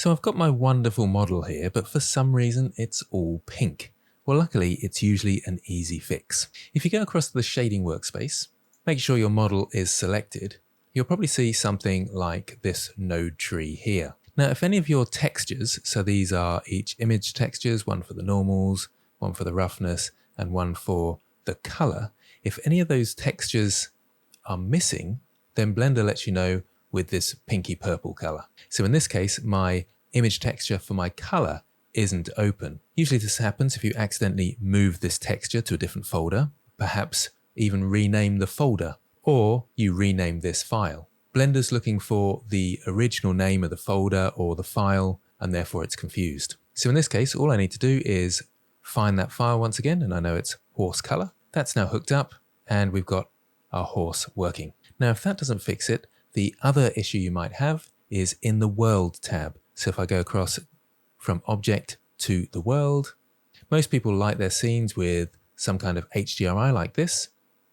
So I've got my wonderful model here, but for some reason it's all pink. Well, luckily it's usually an easy fix. If you go across to the shading workspace, make sure your model is selected, you'll probably see something like this node tree here. Now, if any of your textures, so these are each image textures, one for the normals, one for the roughness, and one for the color, if any of those textures are missing, then Blender lets you know with this pinky purple color. So in this case, my image texture for my color isn't open. Usually this happens if you accidentally move this texture to a different folder, perhaps even rename the folder, or you rename this file. Blender's looking for the original name of the folder or the file, and therefore it's confused. So in this case, all I need to do is find that file once again, and I know it's horse color. That's now hooked up, and we've got our horse working. Now, if that doesn't fix it, the other issue you might have is in the World tab. So if I go across from Object to the World, most people like their scenes with some kind of HDRI like this,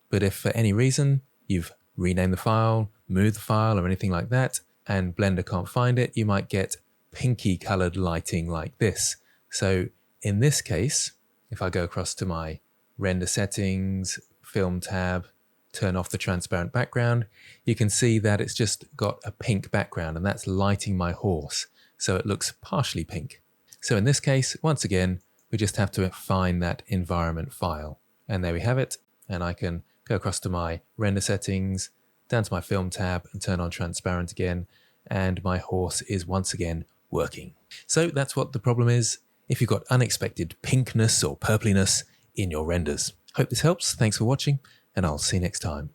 but if for any reason you've renamed the file, moved the file or anything like that, and Blender can't find it, you might get pinky colored lighting like this. So in this case, if I go across to my render settings, film tab, turn off the transparent background, you can see that it's just got a pink background, and that's lighting my horse. So it looks partially pink. So in this case, once again, we just have to find that environment file. And there we have it. And I can go across to my render settings, down to my film tab and turn on transparent again. And my horse is once again working. So that's what the problem is if you've got unexpected pinkness or purpliness in your renders. Hope this helps. Thanks for watching, and I'll see you next time.